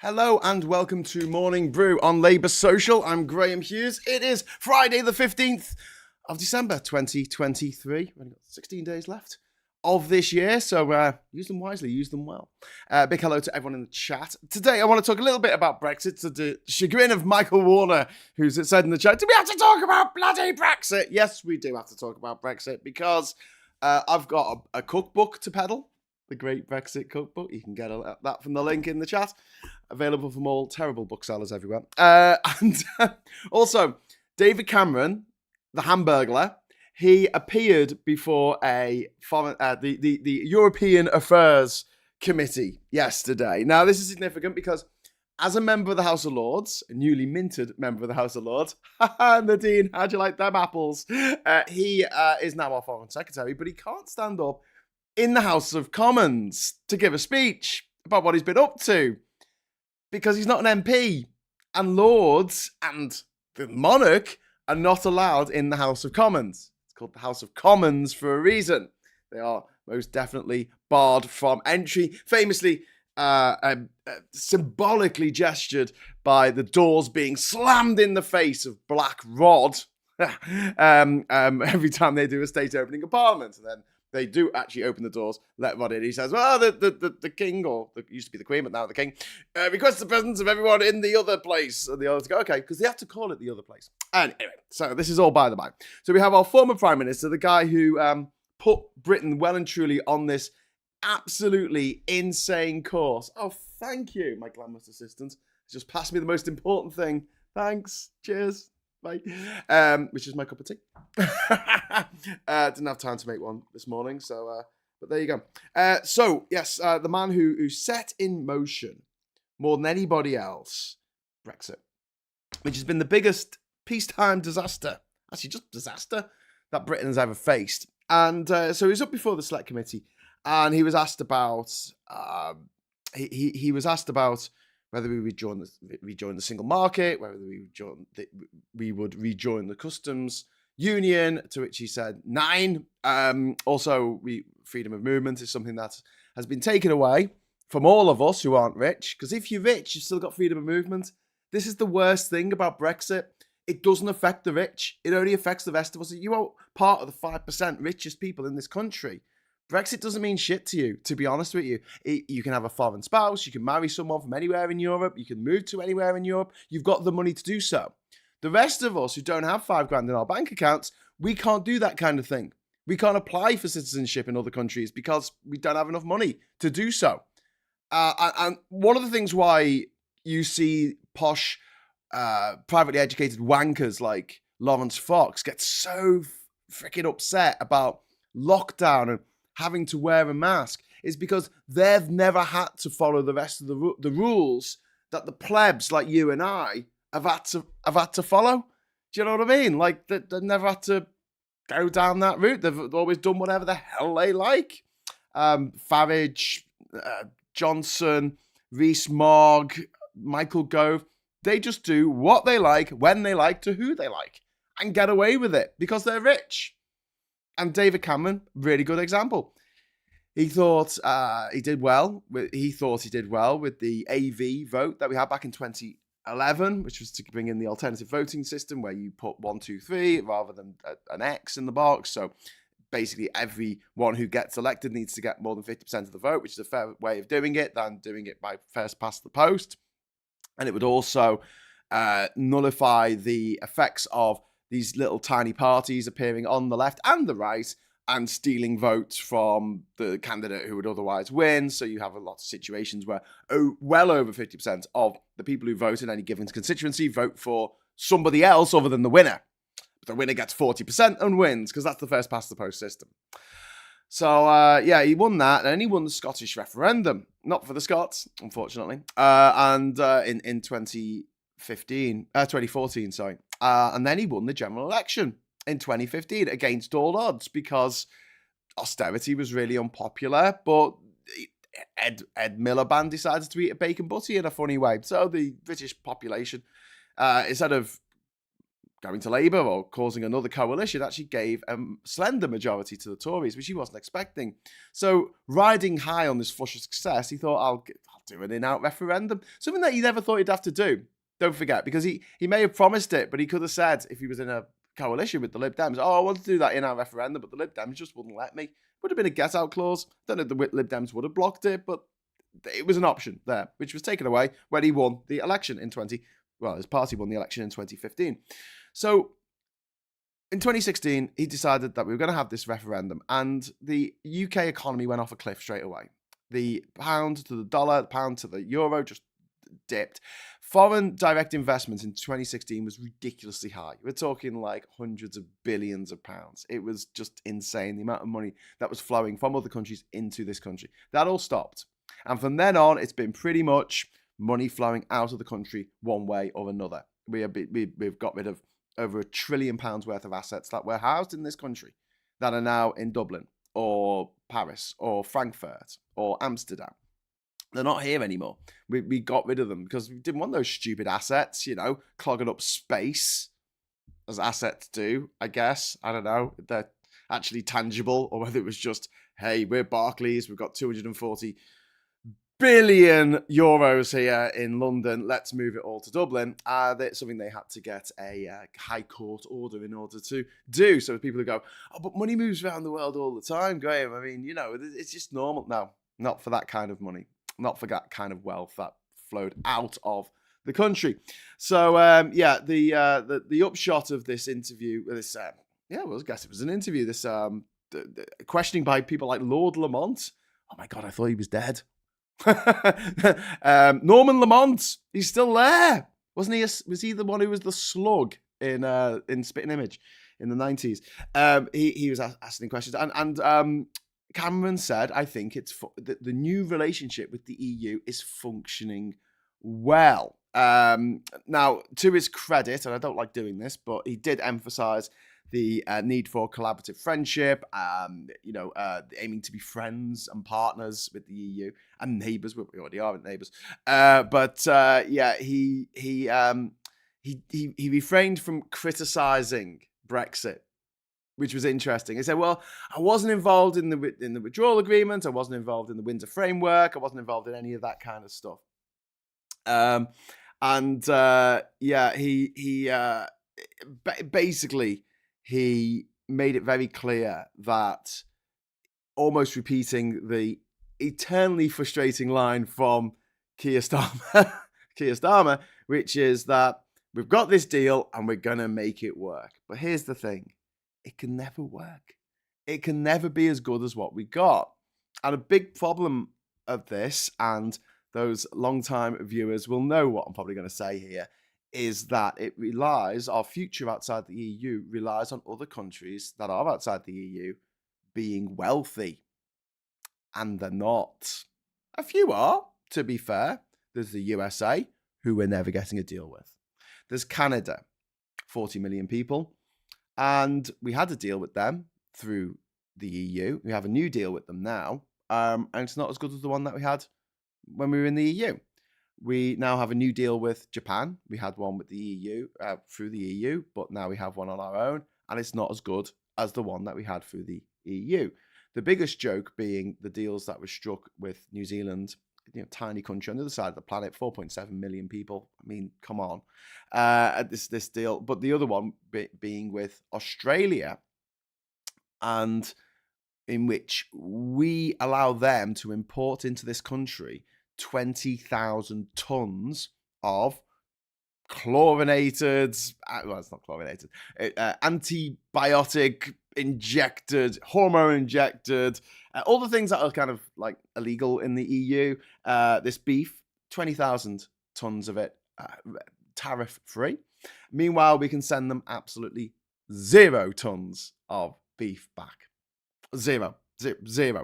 Hello and welcome to Morning Brew on Labour Social. I'm Graham Hughes. It is Friday the 15th of December 2023. We've only got 16 days left of this year, so use them wisely, use them well. Big hello to everyone in the chat. Today I want to talk a little bit about Brexit to the chagrin of Michael Warner, who's said in the chat, do we have to talk about bloody Brexit? Yes, we do have to talk about Brexit because I've got a cookbook to peddle. The Great Brexit Cookbook. You can get that from the link in the chat. Available from all terrible booksellers everywhere. And also, David Cameron, the Hamburglar, he appeared before the European Affairs Committee yesterday. Now, this is significant because as a member of the House of Lords, a newly minted member of the House of Lords, Nadine, how'd you like them apples? He is now our Foreign Secretary, but he can't stand up in the House of Commons to give a speech about what he's been up to because he's not an MP, and Lords and the monarch are not allowed in the House of Commons. It's called the House of Commons for a reason. They are most definitely barred from entry, famously symbolically gestured by the doors being slammed in the face of Black Rod every time they do a state opening of Parliament. And then they do actually open the doors, let Rod in. He says, well, the king, or used to be the queen, but now the king, requests the presence of everyone in the other place. And the others go, okay, because they have to call it the other place. And anyway, so this is all by the by. So we have our former Prime Minister, the guy who put Britain well and truly on this absolutely insane course. Oh, thank you, my glamorous assistant. Just passed me the most important thing. Thanks. Cheers. Bye. Which is my cup of tea. Didn't have time to make one this morning, so but there you go. So yes, the man who set in motion more than anybody else Brexit, which has been the biggest peacetime disaster, actually just disaster, that Britain has ever faced. And so he was up before the Select Committee, and he was asked about he was asked about whether we would rejoin the single market, whether we would rejoin the customs union, to which he said 9. Also, freedom of movement is something that has been taken away from all of us who aren't rich, because if you're rich, you've still got freedom of movement. This is the worst thing about Brexit. It doesn't affect the rich. It only affects the rest of us. You are part of the 5% richest people in this country. Brexit doesn't mean shit to you, to be honest with you. You can have a foreign spouse, you can marry someone from anywhere in Europe, you can move to anywhere in Europe, you've got the money to do so. The rest of us who don't have $5,000 in our bank accounts, we can't do that kind of thing. We can't apply for citizenship in other countries because we don't have enough money to do so. And one of the things why you see posh, privately educated wankers like Lawrence Fox get so freaking upset about lockdown and having to wear a mask is because they've never had to follow the rest of the rules that the plebs like you and I have had to follow. Do you know what I mean? Like they've never had to go down that route. They've always done whatever the hell they like. Farage, Johnson, Rees-Mogg, Michael Gove, they just do what they like, when they like, to who they like, and get away with it because they're rich. And David Cameron, really good example. He thought he did well. He thought he did well with the AV vote that we had back in 2011, which was to bring in the alternative voting system where you put 1, 2, 3 rather than an X in the box. So basically, everyone who gets elected needs to get more than 50% of the vote, which is a fair way of doing it than doing it by first past the post. And it would also nullify the effects of these little tiny parties appearing on the left and the right and stealing votes from the candidate who would otherwise win. So you have a lot of situations where well over 50% of the people who vote in any given constituency vote for somebody else other than the winner. But the winner gets 40% and wins because that's the first past the post system. So, yeah, he won that, and he won the Scottish referendum. Not for the Scots, unfortunately. And in 2014, sorry. And then he won the general election in 2015 against all odds because austerity was really unpopular, but Ed Miliband decided to eat a bacon butty in a funny way. So the British population, instead of going to Labour or causing another coalition actually gave a slender majority to the Tories, which he wasn't expecting. So riding high on this flush of success, he thought, I'll do an in-out referendum. Something that he never thought he'd have to do. Don't forget, because he may have promised it, but he could have said, if he was in a coalition with the Lib Dems, I want to do that in-out referendum, but the Lib Dems just wouldn't let me. Would have been a get-out clause. Don't know if the Lib Dems would have blocked it, but it was an option there, which was taken away when he won the election in his party won the election in 2015. So in 2016, he decided that we were going to have this referendum, and the UK economy went off a cliff straight away. The pound to the dollar, the pound to the euro just dipped. Foreign direct investment in 2016 was ridiculously high. We're talking like hundreds of billions of pounds. It was just insane, the amount of money that was flowing from other countries into this country. That all stopped. And from then on, it's been pretty much money flowing out of the country one way or another. We've got rid of over £1 trillion worth of assets that were housed in this country that are now in Dublin or Paris or Frankfurt or Amsterdam. They're not here anymore. We got rid of them because we didn't want those stupid assets, clogging up space, as assets do, I guess. I don't know if they're actually tangible or whether it was just, hey, we're Barclays, we've got 240 billion euros here in London, let's move it all to Dublin. That's something they had to get a high court order in order to do. So people who go, oh, but money moves around the world all the time, Graham. I mean, it's just normal. No, not for that kind of money. Not for that kind of wealth that flowed out of the country. So, the upshot of this interview, I guess it was an interview, this questioning by people like Lord Lamont. Oh my God, I thought he was dead. Norman Lamont, he's still there, wasn't he? Was he the one who was the slug in Spitting Image in the 90s? He was asking questions, and Cameron said, I think the new relationship with the EU is functioning well. Now, to his credit, and I don't like doing this, but he did emphasise the need for collaborative friendship, aiming to be friends and partners with the EU and neighbours. We already are neighbours, he refrained from criticising Brexit, which was interesting. He said, "Well, I wasn't involved in the withdrawal agreement. I wasn't involved in the winter framework. I wasn't involved in any of that kind of stuff." Basically. He made it very clear that, almost repeating the eternally frustrating line from Keir Starmer, which is that we've got this deal and we're going to make it work. But here's the thing. It can never work. It can never be as good as what we got. And a big problem of this, and those long-time viewers will know what I'm probably going to say here, is that our future outside the EU relies on other countries that are outside the EU being wealthy. And they're not. A few are, to be fair. There's the USA, who we're never getting a deal with. There's Canada, 40 million people. And we had a deal with them through the EU. We have a new deal with them now. And it's not as good as the one that we had when we were in the EU. We now have a new deal with Japan. We had one with the EU, through the EU, but now we have one on our own, and it's not as good as the one that we had through the EU. The biggest joke being the deals that were struck with New Zealand, tiny country on the other side of the planet, 4.7 million people. I mean, come on, this deal. But the other one being with Australia, and in which we allow them to import into this country 20,000 tons of chlorinated, well, it's not chlorinated, antibiotic injected, hormone injected, all the things that are kind of like illegal in the EU. This beef, 20,000 tons of it, tariff free. Meanwhile, we can send them absolutely 0 tons of beef back. Zero.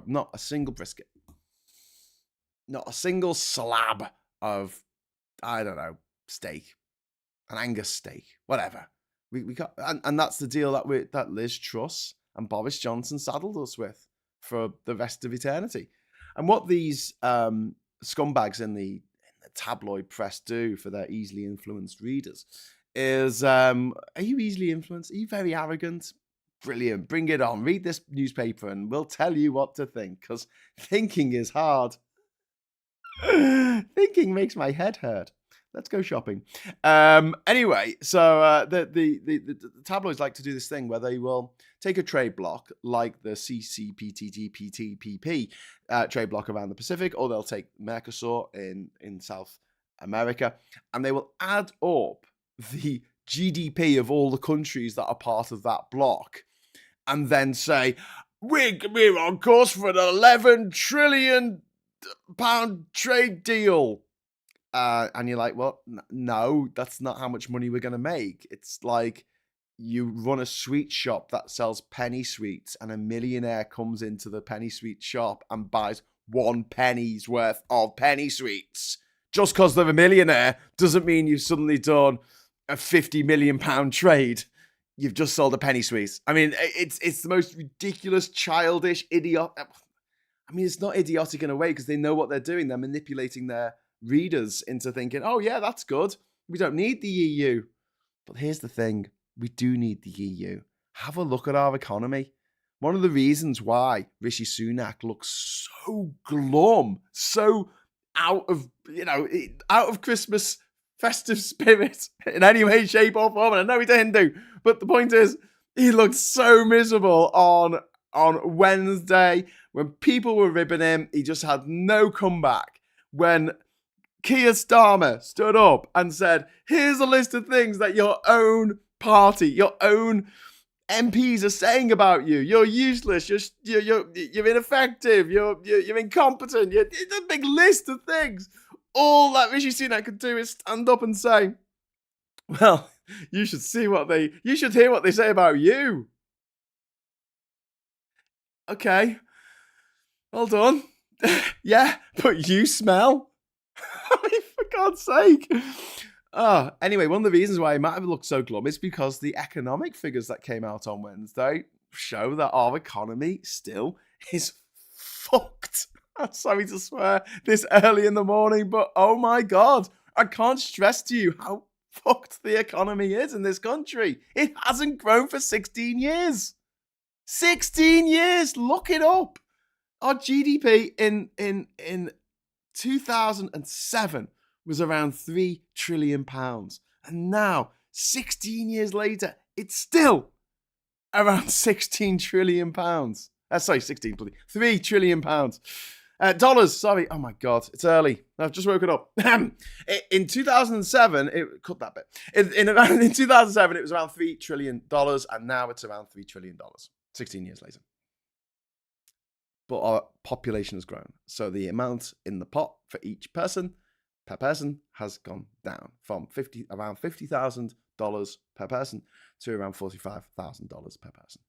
Not a single brisket. Not a single slab of, I don't know, steak, an Angus steak, whatever. We got, and that's the deal that Liz Truss and Boris Johnson saddled us with for the rest of eternity. And what these scumbags in the tabloid press do for their easily influenced readers is, are you easily influenced? Are you very arrogant? Brilliant. Bring it on. Read this newspaper and we'll tell you what to think, because thinking is hard. Thinking makes my head hurt. Let's go shopping. Anyway, so the tabloids like to do this thing where they will take a trade block like the CCPTTPTPP trade block around the Pacific, or they'll take Mercosur in South America, and they will add up the GDP of all the countries that are part of that block, and then say, we're on course for an 11 trillion pound trade deal. And you're like, well, no, that's not how much money we're going to make. It's like you run a sweet shop that sells penny sweets, and a millionaire comes into the penny sweet shop and buys 1 penny's worth of penny sweets. Just because they're a millionaire doesn't mean you've suddenly done a 50 million pound trade. You've just sold a penny sweets. I mean, it's the most ridiculous, childish, idiot. I mean, it's not idiotic in a way because they know what they're doing. They're manipulating their readers into thinking, oh yeah, that's good. We don't need the EU. But here's the thing. We do need the EU. Have a look at our economy. One of the reasons why Rishi Sunak looks so glum, so out of Christmas festive spirit in any way, shape or form. And I know he didn't do, but the point is, he looked so miserable on Wednesday when people were ribbing him. He just had no comeback. When Keir Starmer stood up and said, here's a list of things that your own party, your own MPs are saying about you. You're useless. You're ineffective. You're incompetent. It's a big list of things. All that Rishi Sunak could do is stand up and say, well, you should hear what they say about you. Okay. Well done. Yeah, but you smell. I mean, for God's sake. Anyway, one of the reasons why he might have looked so glum is because the economic figures that came out on Wednesday show that our economy still is fucked. I'm sorry to swear this early in the morning, but oh my God, I can't stress to you how fucked the economy is in this country. It hasn't grown for 16 years. 16 years, look it up. Our GDP in 2007 was around £3 trillion. And now, 16 years later, it's still around £16 trillion. Sorry, 3 trillion pounds. Dollars, sorry. Oh my God, it's early. I've just woken up. In 2007, cut that bit. In 2007, it was around $3 trillion, and now it's around $3 trillion, 16 years later. But our population has grown. So the amount in the pot for each person, per person, has gone down from around $50,000 per person to around $45,000 per person.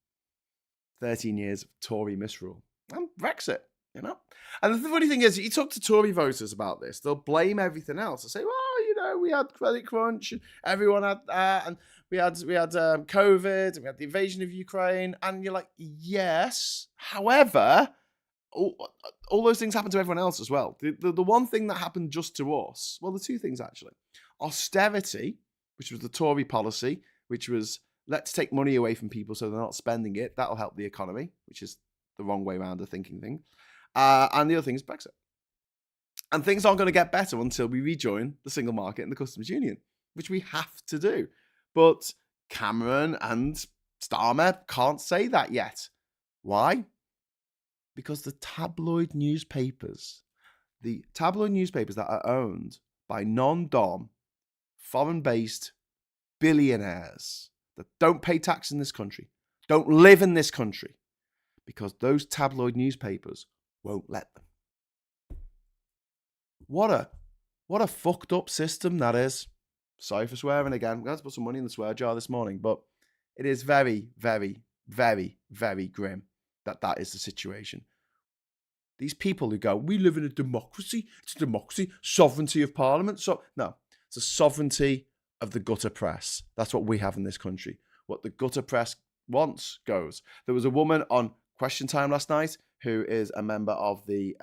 13 years of Tory misrule. And Brexit, you know? And the funny thing is, you talk to Tory voters about this, they'll blame everything else. They'll say, well, we had credit crunch, and everyone had that, and we had COVID, and we had the invasion of Ukraine. And you're like, yes. However, all those things happen to everyone else as well. The one thing that happened just to us, well, the two things actually. Austerity, which was the Tory policy, which was let's take money away from people so they're not spending it. That'll help the economy, which is the wrong way around of thinking thing. And the other thing is Brexit. And things aren't going to get better until we rejoin the single market and the customs union, which we have to do. But Cameron and Starmer can't say that yet. Why? Because the tabloid newspapers that are owned by non-dom, foreign-based billionaires that don't pay tax in this country, don't live in this country, because those tabloid newspapers won't let them. What a fucked up system that is. Sorry for swearing again. I'm going to put some money in the swear jar this morning, but it is very, very, very, very grim that is the situation. These people who go, we live in a democracy. It's a democracy, sovereignty of parliament. So no, it's a sovereignty of the gutter press. That's what we have in this country. What the gutter press wants goes. There was a woman on Question Time last night who is a member of the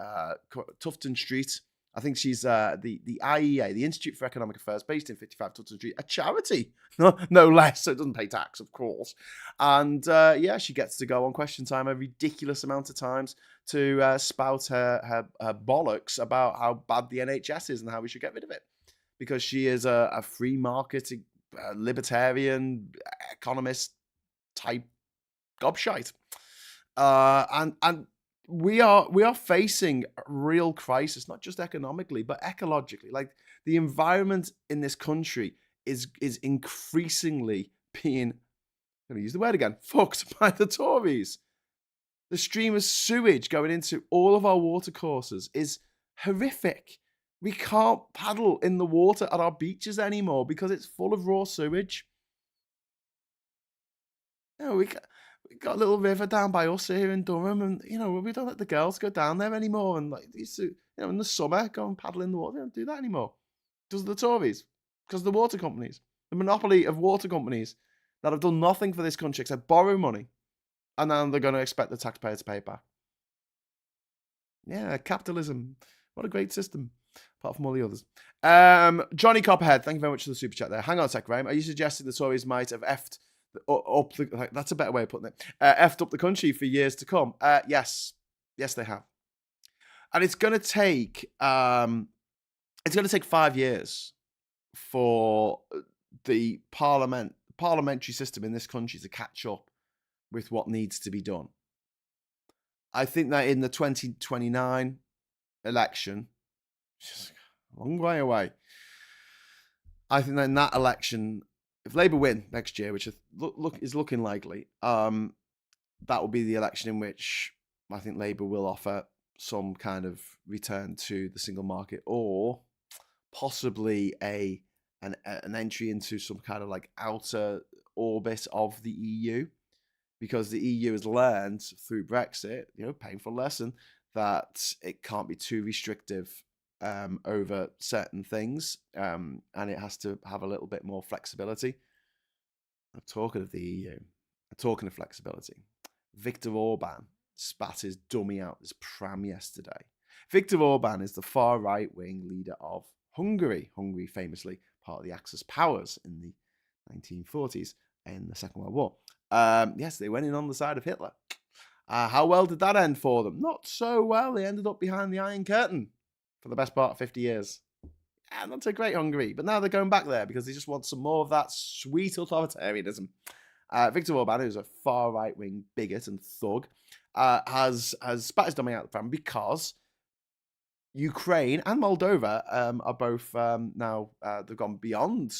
Tufton Street I think she's the IEA, the Institute for Economic Affairs, based in 55 Tutton Street, a charity, no less. So it doesn't pay tax, of course. And yeah, she gets to go on Question Time a ridiculous amount of times to spout her bollocks about how bad the NHS is and how we should get rid of it, because she is a free market, libertarian, economist type gobshite. And we are facing a real crisis, not just economically, but ecologically. Like, the environment in this country is increasingly being, I'm going to use the word again, fucked by the Tories. The stream of sewage going into all of our watercourses is horrific. We can't paddle in the water at our beaches anymore because it's full of raw sewage. You know, we got a little river down by us here in Durham, and we don't let the girls go down there anymore. And like, used to, in the summer, go and paddle in the water. They don't do that anymore. Because of the Tories, because of the water companies, the monopoly of water companies that have done nothing for this country except borrow money, and then they're going to expect the taxpayer to pay it back. Yeah, capitalism. What a great system, apart from all the others. Johnny Copperhead, thank you very much for the super chat there. Hang on a sec, Graham. Are you suggesting the Tories might have effed up the, that's a better way of putting it, effed up the country for years to come? Yes, they have. And it's going to take 5 years for the parliamentary system in this country to catch up with what needs to be done. I think that in the 2029 election, which is a long way away, I think that in that election, if Labour win next year, which is looking likely, that will be the election in which I think Labour will offer some kind of return to the single market, or possibly an entry into some kind of like outer orbit of the EU, because the EU has learned through Brexit, painful lesson, that it can't be too restrictive over certain things, and it has to have a little bit more flexibility. I'm talking of the EU. I'm talking of flexibility. Viktor Orban spat his dummy out this pram yesterday. Viktor Orban is the far right-wing leader of Hungary. Hungary, famously part of the Axis powers in the 1940s in the Second World War. Yes, they went in on the side of Hitler. How well did that end for them? Not so well. They ended up behind the Iron Curtain for the best part of 50 years. Yeah, not so great, Hungary. But now they're going back there because they just want some more of that sweet authoritarianism. Viktor Orban, who's a far right-wing bigot and thug, has spat his dummy out the pram because Ukraine and Moldova are both now, they've gone beyond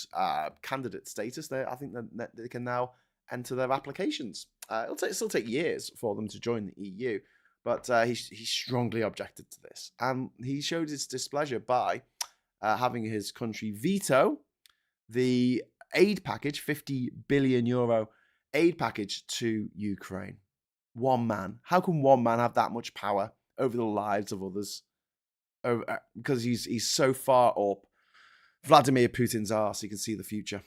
candidate status. I think that they can now enter their applications. It'll still take years for them to join the EU, but he strongly objected to this. And he showed his displeasure by having his country veto the aid package, €50 billion aid package to Ukraine. One man. How can one man have that much power over the lives of others? Because he's so far up Vladimir Putin's arse, he can see the future.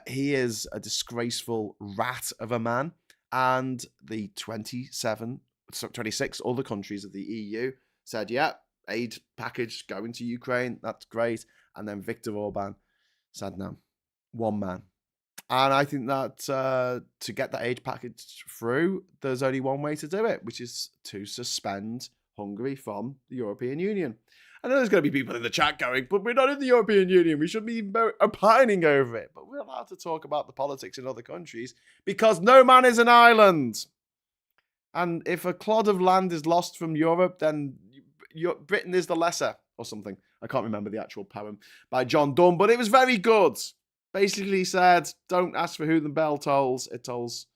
He is a disgraceful rat of a man, and the 26 other countries of the EU said, yeah, aid package going to Ukraine, that's great. And then Viktor Orban said no. One man. And I think that to get that aid package through, there's only one way to do it, which is to suspend Hungary from the European Union. I know there's going to be people in the chat going, but we're not in the European Union. We shouldn't be opining over it. But we're allowed to talk about the politics in other countries because no man is an island. And if a clod of land is lost from Europe, then Britain is the lesser or something. I can't remember the actual poem by John Donne, but it was very good. Basically said, don't ask for who the bell tolls. It tolls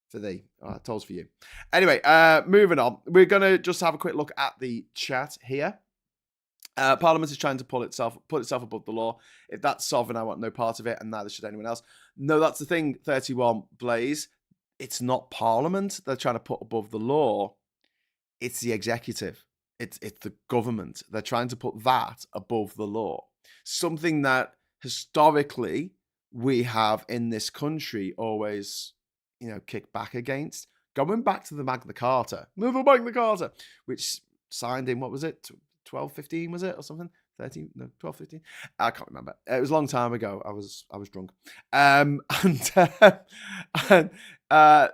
for thee. It tolls for you. Anyway, moving on. We're going to just have a quick look at the chat here. Parliament is trying to put itself above the law. If that's sovereign, I want no part of it, and neither should anyone else. No, that's the thing, 31 Blaze. It's not Parliament they're trying to put above the law. It's the executive. It's the government. They're trying to put that above the law. Something that historically we have in this country always, kicked back against. Going back to the Magna Carta, which signed in, what was it, 12, 15, was it, or something? 13, no, 12, 15. I can't remember. It was a long time ago. I was drunk. And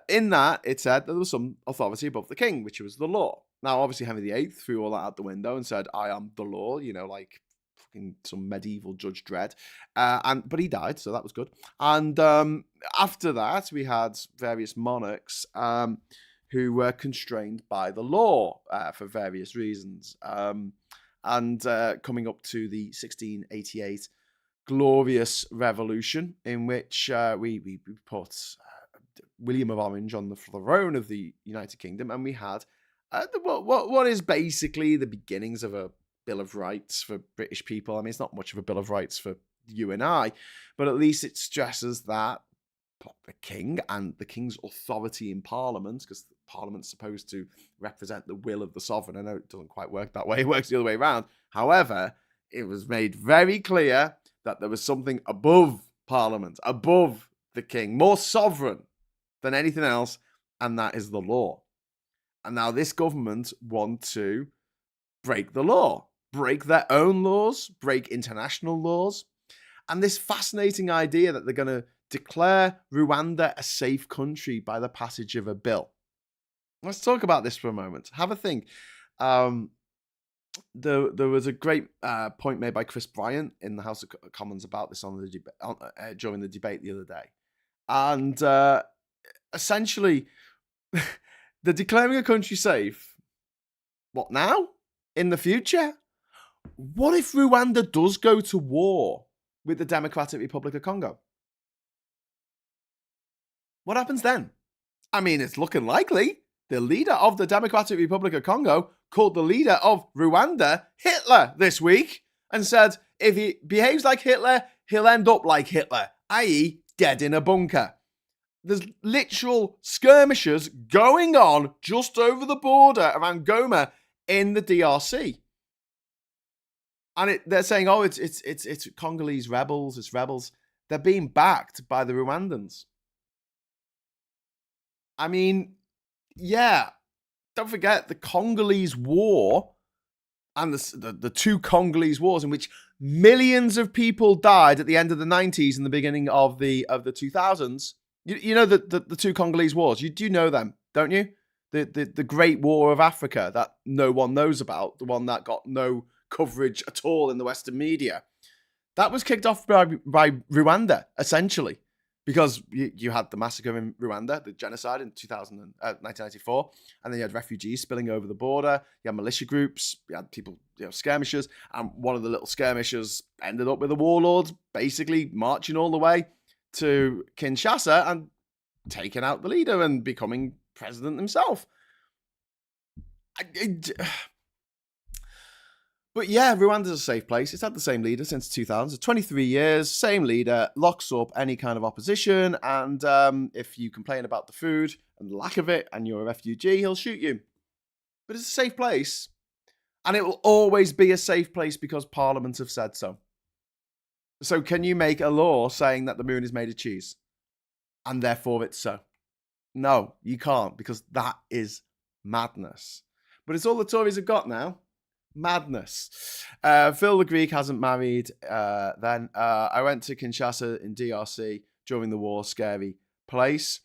in that, it said that there was some authority above the king, which was the law. Now, obviously, Henry VIII threw all that out the window and said, I am the law, like fucking some medieval Judge Dredd. But he died, so that was good. And after that, we had various monarchs who were constrained by the law for various reasons. And coming up to the 1688 glorious revolution, in which we put William of Orange on the throne of the United Kingdom, and we had what is basically the beginnings of a Bill of Rights for British people. I mean, it's not much of a Bill of Rights for you and I, but at least it stresses that the king and the king's authority in Parliament, because Parliament's supposed to represent the will of the sovereign. I know it doesn't quite work that way. It works the other way around. However, it was made very clear that there was something above Parliament, above the king, more sovereign than anything else, and that is the law. And now this government want to break the law, break their own laws, break international laws. And this fascinating idea that they're going to declare Rwanda a safe country by the passage of a bill. Let's talk about this for a moment. Have a think. There was a great point made by Chris Bryant in the House of Commons about this on the during the debate the other day. And essentially, they're declaring a country safe. What now? In the future? What if Rwanda does go to war with the Democratic Republic of Congo? What happens then? I mean, it's looking likely. The leader of the Democratic Republic of Congo called the leader of Rwanda Hitler this week and said if he behaves like Hitler, he'll end up like Hitler, i.e. dead in a bunker. There's literal skirmishes going on just over the border around Goma in the DRC. And they're saying, oh, it's Congolese rebels, it's rebels. They're being backed by the Rwandans. I mean, yeah, don't forget the Congolese War and the two Congolese wars in which millions of people died at the end of the 90s and the beginning of the 2000s. You know the two Congolese wars. You do know them, don't you? The Great War of Africa that no one knows about, the one that got no coverage at all in the Western media. That was kicked off by Rwanda, essentially. Because you had the massacre in Rwanda, the genocide in 1994, and then you had refugees spilling over the border. You had militia groups, you had people, skirmishers, and one of the little skirmishers ended up with the warlords basically marching all the way to Kinshasa and taking out the leader and becoming president himself. But yeah, Rwanda's a safe place. It's had the same leader since 2000. So 23 years, same leader, locks up any kind of opposition. And if you complain about the food and the lack of it and you're a refugee, he'll shoot you. But it's a safe place. And it will always be a safe place because Parliament have said so. So can you make a law saying that the moon is made of cheese? And therefore it's so? No, you can't, because that is madness. But it's all the Tories have got now. Madness. Phil the Greek hasn't married then. I went to Kinshasa in DRC during the war. Scary place.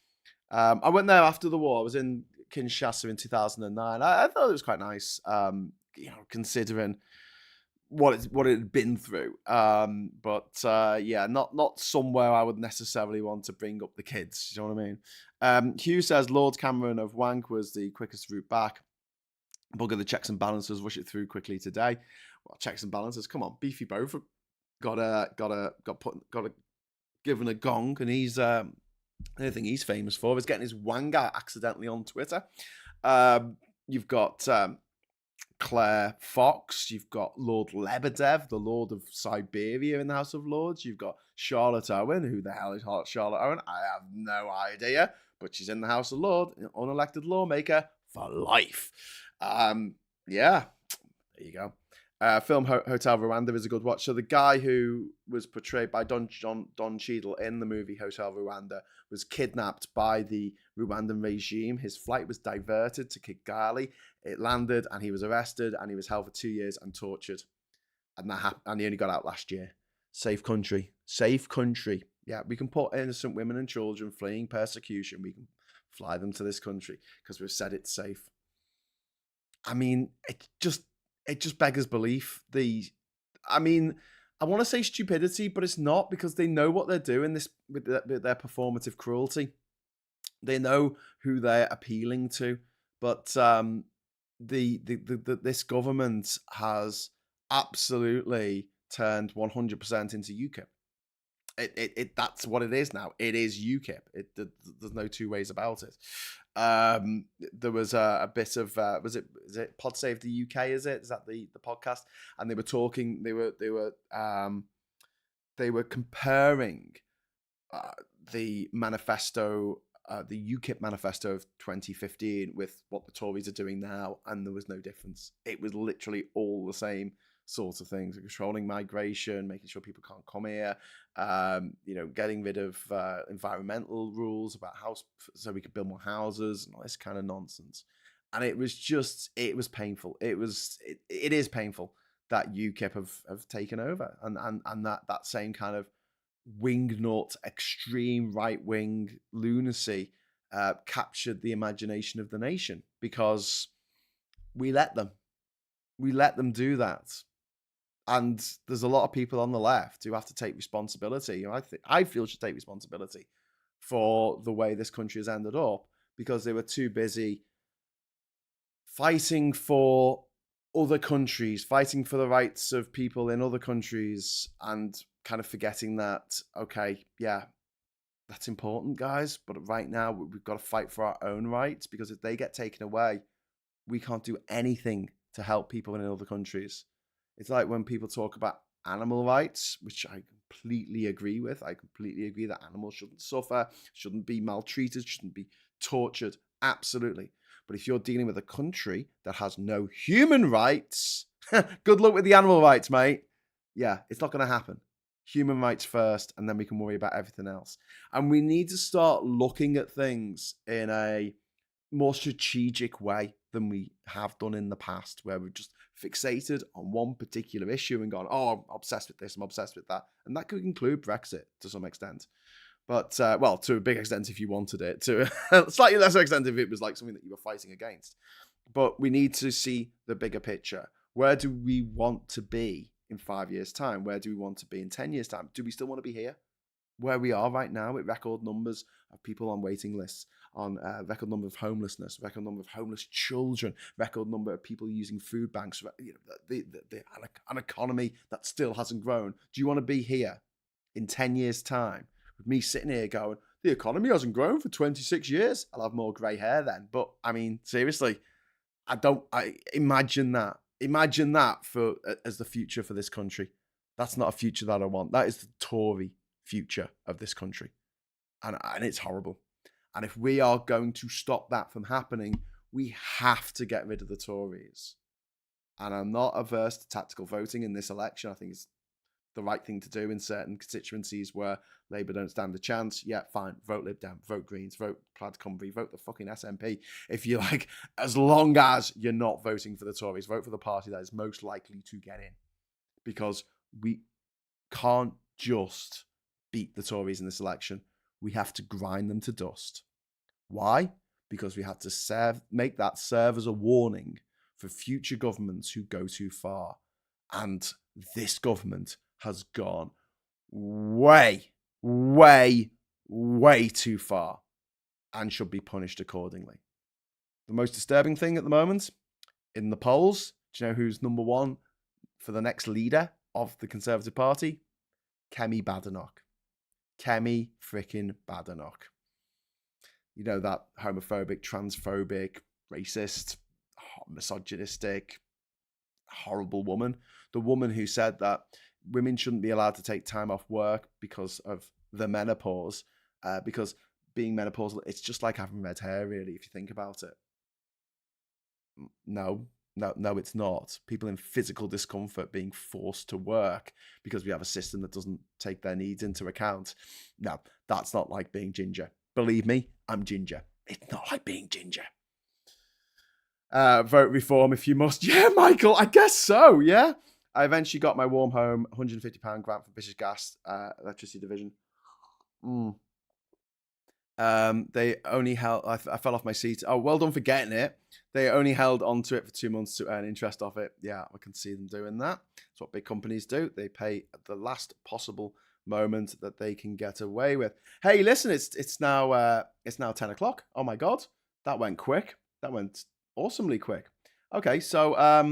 I went there after the war. I was in Kinshasa in 2009. I thought it was quite nice, considering what it had been through. But not somewhere I would necessarily want to bring up the kids. You know what I mean? Hughes says Lord Cameron of Wank was the quickest route back. Bugger the checks and balances, rush it through quickly today. Well, checks and balances, come on, beefy Beaufort got given a gong, and he's the only thing he's famous for is getting his wang out accidentally on Twitter. You've got Claire Fox, you've got Lord Lebedev, the Lord of Siberia in the House of Lords. You've got Charlotte Owen. Who the hell is Charlotte Owen? I have no idea, but she's in the House of Lords, an unelected lawmaker for life. There you go. Film Hotel Rwanda is a good watch. So the guy who was portrayed by Don Cheadle in the movie Hotel Rwanda was kidnapped by the Rwandan regime. His flight was diverted to Kigali. It landed and he was arrested and he was held for 2 years and tortured. And that happened, and he only got out last year. Safe country. Safe country. Yeah, we can put innocent women and children fleeing persecution. We can fly them to this country because we've said it's safe. I mean, it just beggars belief. I mean, I want to say stupidity, but it's not, because they know what they're doing this with their performative cruelty. They know who they're appealing to, but this government has absolutely turned 100% into UKIP. That's what it is now. It is UKIP. There's no two ways about it. There was a bit of is it Pod Save the UK? Is that the podcast? And they were talking. They were comparing the manifesto, the UKIP manifesto of 2015 with what the Tories are doing now, and there was no difference. It was literally all the same sorts of things: controlling migration, making sure people can't come here, getting rid of environmental rules about house, so we could build more houses and all this kind of nonsense. And it was painful. It is painful that UKIP have taken over, and that same kind of wingnut, extreme right-wing lunacy captured the imagination of the nation, because we let them do that. And there's a lot of people on the left who have to take responsibility. I feel should take responsibility for the way this country has ended up, because they were too busy fighting for other countries, fighting for the rights of people in other countries, and kind of forgetting that, okay, yeah, that's important, guys, but right now we've got to fight for our own rights, because if they get taken away, we can't do anything to help people in other countries. It's like when people talk about animal rights, which I completely agree with. I completely agree that animals shouldn't suffer, shouldn't be maltreated, shouldn't be tortured. Absolutely. But if you're dealing with a country that has no human rights, good luck with the animal rights, mate. Yeah, it's not going to happen. Human rights first, and then we can worry about everything else. And we need to start looking at things in a more strategic way than we have done in the past, where we've just fixated on one particular issue and gone, oh, I'm obsessed with this, I'm obsessed with that. And that could include Brexit to some extent. But, well, to a big extent if you wanted it, to a slightly lesser extent if it was like something that you were fighting against. But we need to see the bigger picture. Where do we want to be in 5 years' time? Where do we want to be in 10 years' time? Do we still want to be here? Where we are right now, with record numbers of people on waiting lists, on record number of homelessness, record number of homeless children, record number of people using food banks, an economy that still hasn't grown. Do you want to be here in 10 years' time with me sitting here going, the economy hasn't grown for 26 years? I'll have more grey hair then. But I mean, seriously, I imagine that. Imagine that as the future for this country. That's not a future that I want. That is the Tory future of this country. And it's horrible. And if we are going to stop that from happening, we have to get rid of the Tories. And I'm not averse to tactical voting in this election. I think it's the right thing to do in certain constituencies where Labour don't stand a chance. Yeah, fine. Vote Lib Dem, vote Greens, vote Plaid Cymru, vote the fucking SNP. If you like, as long as you're not voting for the Tories, vote for the party that is most likely to get in. Because we can't just beat the Tories in this election. We have to grind them to dust. Why? Because we have to make that serve as a warning for future governments who go too far. And this government has gone way, way, way too far and should be punished accordingly. The most disturbing thing at the moment in the polls, do you know who's number one for the next leader of the Conservative Party? Kemi Badenoch. Kemi freaking Badenoch. You know, that homophobic, transphobic, racist, misogynistic, horrible woman. The woman who said that women shouldn't be allowed to take time off work because of the menopause. Because being menopausal, it's just like having red hair, really, if you think about it. No, it's not. People in physical discomfort being forced to work because we have a system that doesn't take their needs into account. No, that's not like being ginger. Believe me, I'm ginger. It's not like being ginger. Vote reform if you must. Yeah, Michael, I guess so, yeah. I eventually got my warm home £150 grant from British Gas Electricity Division. They only held. I fell off my seat. Oh, well done for getting it. They only held onto it for 2 months to earn interest off it. Yeah, I can see them doing that. That's what big companies do. They pay at the last possible moment that they can get away with. Hey, listen, it's now 10 o'clock. Oh my god, that went quick. That went awesomely quick. Okay, so I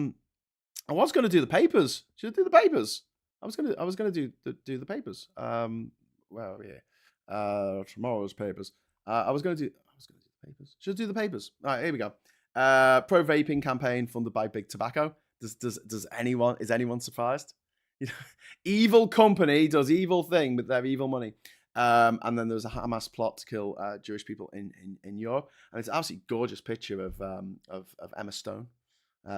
was going to do the papers. Should I do the papers? I was gonna do the papers. Well, yeah. Tomorrow's papers. I was going to do the papers. Should I do the papers? All right, here we go. Pro vaping campaign funded by Big Tobacco. Is anyone surprised? You know, evil company does evil thing with their evil money. And then there was a Hamas plot to kill Jewish people in Europe, and it's an absolutely gorgeous picture of Emma Stone,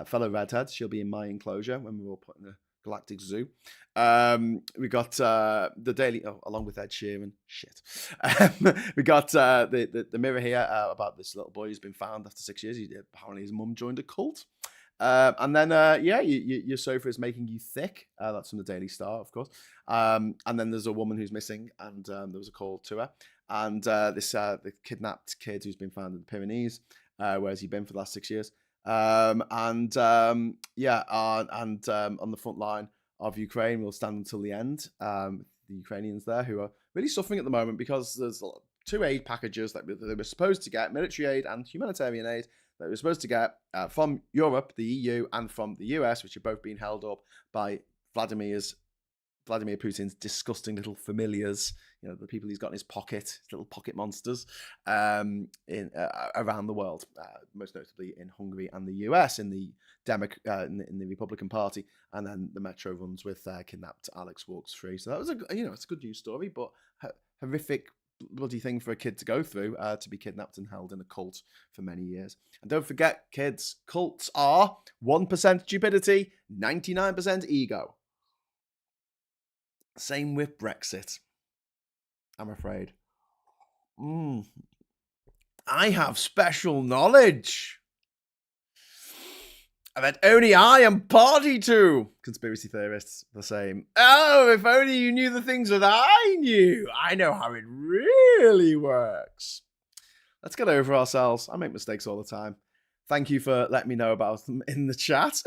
fellow redhead. She'll be in my enclosure when we're all put in the Galactic Zoo. We got the Daily, along with Ed Sheeran. Shit. We got the Mirror here about this little boy who's been found after 6 years. Apparently his mum joined a cult. And then, your sofa is making you thick. That's from the Daily Star, of course. And then there's a woman who's missing, and there was a call to her. And the kidnapped kid who's been found in the Pyrenees. Where has he been for the last 6 years? On the front line of Ukraine, we'll stand until the end. The Ukrainians there who are really suffering at the moment because there's 2 aid packages that they were supposed to get, military aid and humanitarian aid, that we were supposed to get from Europe, the EU, and from the US, which are both being held up by Vladimir Putin's disgusting little familiars, the people he's got in his pocket, his little pocket monsters, around the world, most notably in Hungary and the US, in the in the Republican Party, and then the Metro runs with kidnapped Alex walks free. So that was it's a good news story, but horrific bloody thing for a kid to go through, to be kidnapped and held in a cult for many years. And don't forget, kids, cults are 1% stupidity, 99% ego. Same with Brexit, I'm afraid. I have special knowledge that only I am party to. Conspiracy theorists, the same. Oh, if only you knew the things that I knew. I know how it really works. Let's get over ourselves. I make mistakes all the time. Thank you for letting me know about them in the chat.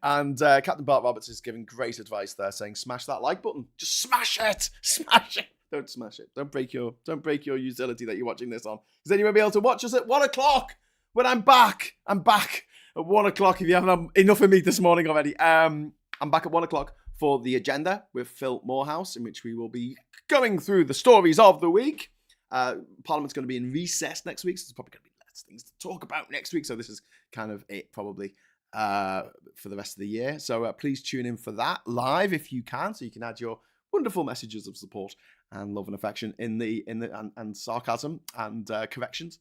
And Captain Bart Roberts is giving great advice there, saying smash that like button. Just smash it. Smash it. Don't smash it. Don't break your utility that you're watching this on. Because then you won't be able to watch us at 1 o'clock when I'm back. I'm back at 1 o'clock if you haven't had enough of me this morning already. I'm back at 1 o'clock for the agenda with Phil Morehouse, in which we will be going through the stories of the week. Parliament's going to be in recess next week, so there's probably going to be things to talk about next week, so this is kind of it probably for the rest of the year. So please tune in for that live if you can, so you can add your wonderful messages of support and love and affection and sarcasm and corrections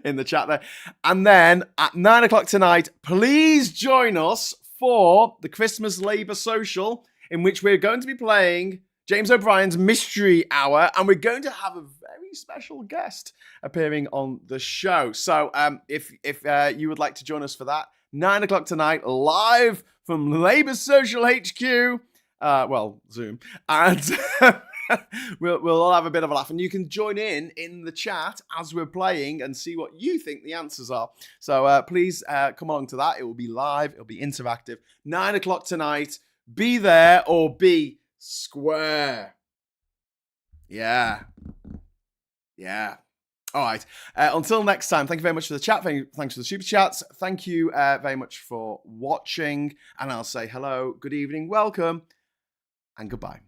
in the chat there. And then at 9 o'clock tonight, please join us for the Christmas Labour Social, in which we're going to be playing James O'Brien's Mystery Hour, and we're going to have a very special guest appearing on the show. So if you would like to join us for that, 9 o'clock tonight, live from Labour Social HQ, Zoom, and we'll all have a bit of a laugh, and you can join in the chat as we're playing and see what you think the answers are. So please come along to that. It will be live. It'll be interactive. 9 o'clock tonight. Be there or be square. Yeah. All right. Until next time, thank you very much for the chat. Thanks for the super chats. Thank you very much for watching. And I'll say hello, good evening, welcome, and goodbye.